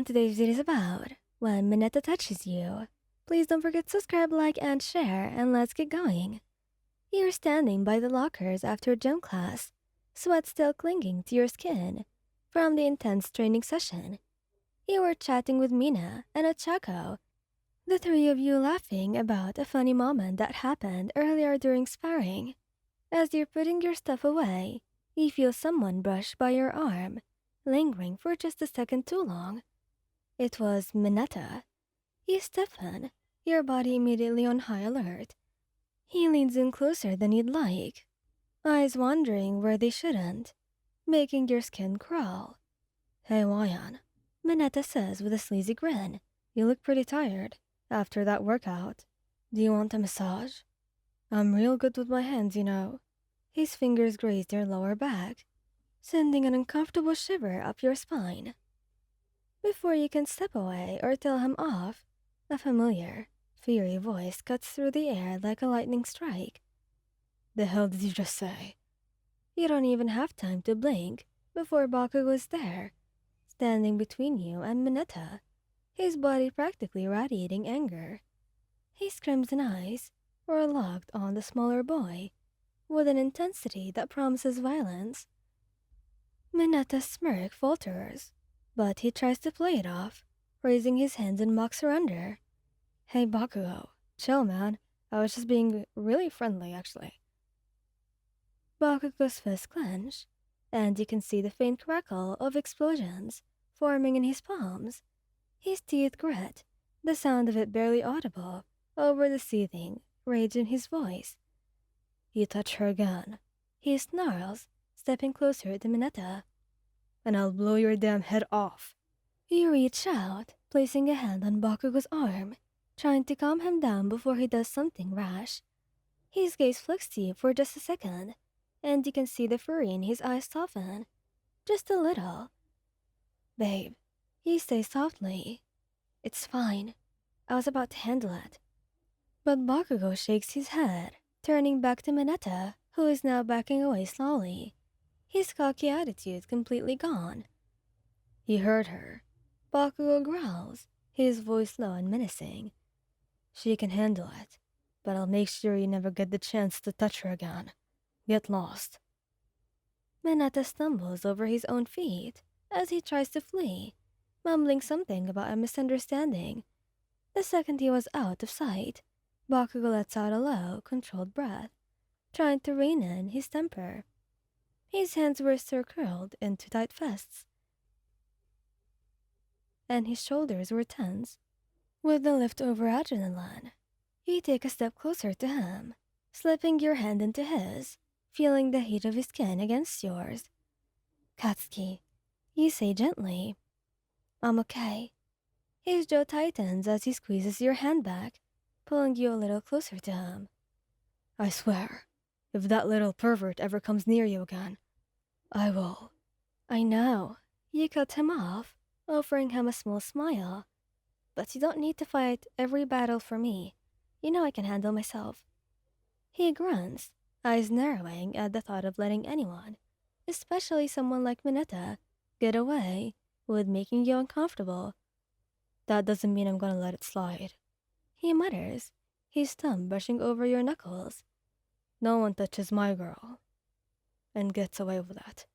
today's video is about when Mineta touches you. Please don't forget to subscribe, like, and share, and let's get going. You're standing by the lockers after gym class, sweat still clinging to your skin from the intense training session. You were chatting with Mina and Ochako, the three of you laughing about a funny moment that happened earlier during sparring. As you're putting your stuff away, you feel someone brush by your arm, lingering for just a second too long. It was Mineta. You stiffen, your body immediately on high alert. He leans in closer than you'd like, eyes wandering where they shouldn't, making your skin crawl. "Hey, Wayan," Mineta says with a sleazy grin. "You look pretty tired after that workout. Do you want a massage?" "I'm real good with my hands, you know." His fingers graze your lower back, sending an uncomfortable shiver up your spine. Before you can step away or tell him off, a familiar, fiery voice cuts through the air like a lightning strike. "The hell did you just say?" You don't even have time to blink before Bakugo is there, standing between you and Mineta, his body practically radiating anger. His crimson eyes were locked on the smaller boy with an intensity that promises violence. Mineta's smirk falters, but he tries to play it off, raising his hands in mock surrender. "Hey, Bakugo, chill, man. I was just being really friendly, actually." Bakugo's fists clench, and you can see the faint crackle of explosions forming in his palms. His teeth grit, the sound of it barely audible over the seething rage in his voice. "You touch her again," he snarls, stepping closer to Mineta, "and I'll blow your damn head off." You reach out, placing a hand on Bakugo's arm, trying to calm him down before he does something rash. His gaze flicks to you for just a second, and you can see the fury in his eyes soften. Just a little. "Babe," he says softly. "It's fine. I was about to handle it." But Bakugo shakes his head, turning back to Mineta, who is now backing away slowly, his cocky attitude completely gone. "He hurt her," Bakugo growls, his voice low and menacing. "She can handle it, but I'll make sure you never get the chance to touch her again. Get lost." Mineta stumbles over his own feet as he tries to flee, mumbling something about a misunderstanding. The second he was out of sight, Bakugo lets out a low, controlled breath, trying to rein in his temper. His hands were still curled into tight fists, and his shoulders were tense. With the leftover adrenaline, you take a step closer to him, slipping your hand into his, feeling the heat of his skin against yours. "Katsuki," you say gently. "I'm okay." His jaw tightens as he squeezes your hand back, pulling you a little closer to him. "I swear, if that little pervert ever comes near you again, I will." "I know." You cut him off, offering him a small smile. "But you don't need to fight every battle for me. You know I can handle myself." He grunts, eyes narrowing at the thought of letting anyone, especially someone like Mineta, get away with making you uncomfortable. "That doesn't mean I'm gonna let it slide," he mutters, his thumb brushing over your knuckles. "No one touches my girl and gets away with that."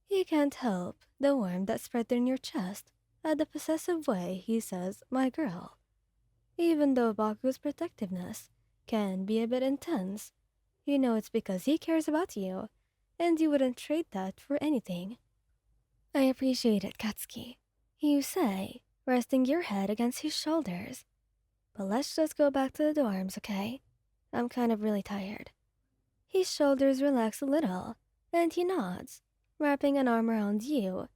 You can't help the warmth that spread in your chest at the possessive way he says, "my girl." Even though Baku's protectiveness can be a bit intense, you know it's because he cares about you, and you wouldn't trade that for anything. "I appreciate it, Katsuki," you say, resting your head against his shoulders. "But let's just go back to the dorms, okay? I'm kind of really tired." His shoulders relax a little, and he nods, wrapping an arm around you.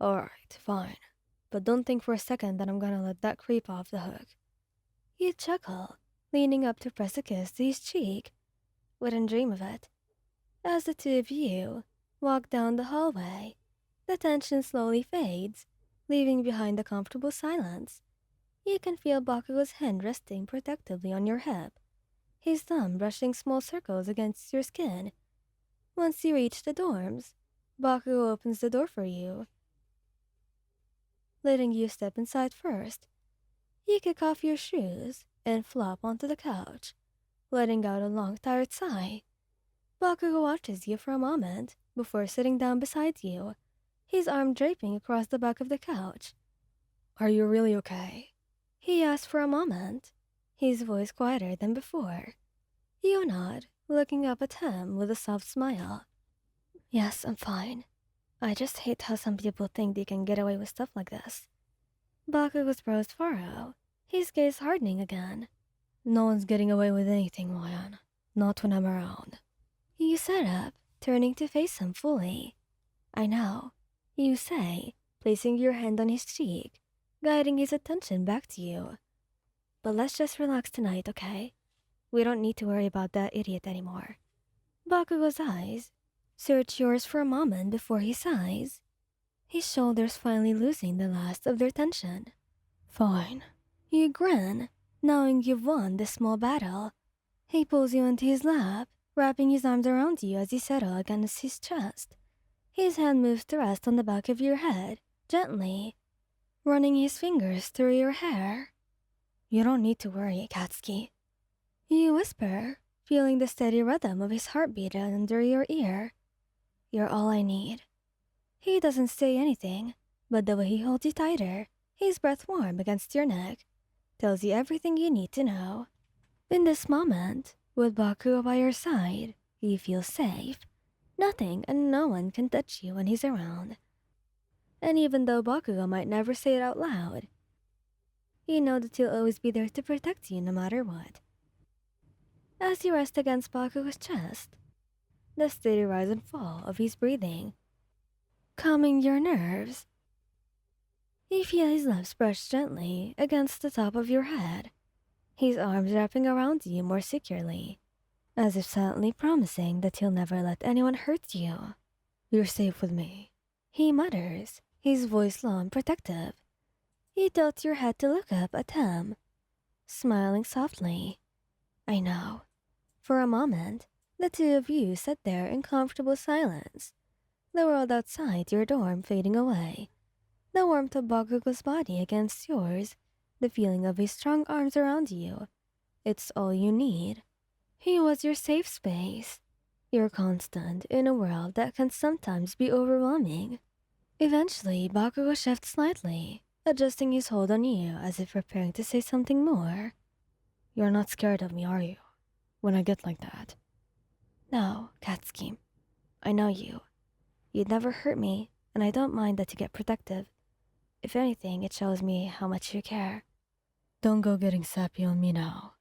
"Alright, fine. But don't think for a second that I'm gonna let that creep off the hook." You chuckle, leaning up to press a kiss to his cheek. Wouldn't dream of it. As the two of you walk down the hallway, the tension slowly fades, leaving behind a comfortable silence. You can feel Bakugo's hand resting protectively on your hip, his thumb brushing small circles against your skin. Once you reach the dorms, Bakugo opens the door for you, letting you step inside first. You kick off your shoes and flop onto the couch, letting out a long, tired sigh. Bakugo watches you for a moment before sitting down beside you, his arm draping across the back of the couch. Are you really okay? He asks for a moment, his voice quieter than before. You nod, looking up at him with a soft smile. Yes, I'm fine. I just hate how some people think they can get away with stuff like this. Bakugo's brows furrow, his gaze hardening again. No one's getting away with anything, Ryan. Not when I'm around. You sit up, turning to face him fully. I know, you say, placing your hand on his cheek, guiding his attention back to you. But let's just relax tonight, okay? We don't need to worry about that idiot anymore. Bakugo's eyes search yours for a moment before he sighs, his shoulders finally losing the last of their tension. Fine. You grin, knowing you've won this small battle. He pulls you into his lap, wrapping his arms around you as you settle against his chest. His hand moves to rest on the back of your head, gently, running his fingers through your hair. You don't need to worry, Katsuki. You whisper, feeling the steady rhythm of his heartbeat under your ear. You're all I need. He doesn't say anything, but the way he holds you tighter, his breath warm against your neck, tells you everything you need to know. In this moment, with Bakugo by your side, you feel safe. Nothing and no one can touch you when he's around. And even though Bakugo might never say it out loud, you know that he'll always be there to protect you no matter what. As you rest against Bakugo's chest, the steady rise and fall of his breathing, calming your nerves. You feel his lips brush gently against the top of your head, his arms wrapping around you more securely, as if silently promising that he'll never let anyone hurt you. You're safe with me, he mutters, his voice low and protective. You tilt your head to look up at him, smiling softly. I know. For a moment, the two of you sat there in comfortable silence, the world outside your dorm fading away, the warmth of Bakugo's body against yours, the feeling of his strong arms around you. It's all you need. He was your safe space, your constant in a world that can sometimes be overwhelming. Eventually, Bakugo shifts slightly, adjusting his hold on you as if preparing to say something more. You're not scared of me, are you? When I get like that? No, Katsuki. I know you. You'd never hurt me, and I don't mind that you get protective. If anything, it shows me how much you care. Don't go getting sappy on me now.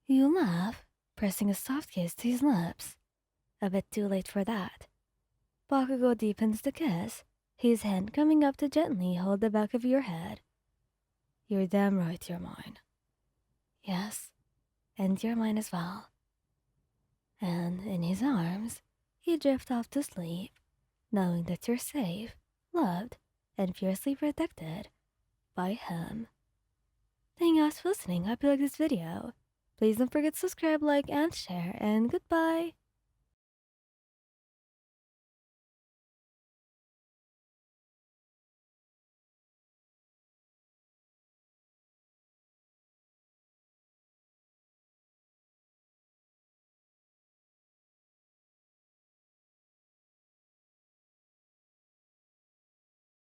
You laugh, pressing a soft kiss to his lips. A bit too late for that. Bakugo deepens the kiss, his hand coming up to gently hold the back of your head. You're damn right you're mine. Yes, and you're mine as well. And in his arms, you drift off to sleep, knowing that you're safe, loved, and fiercely protected by him. Thank you guys for listening. Hope you like this video. Please don't forget to subscribe, like, and share, and goodbye!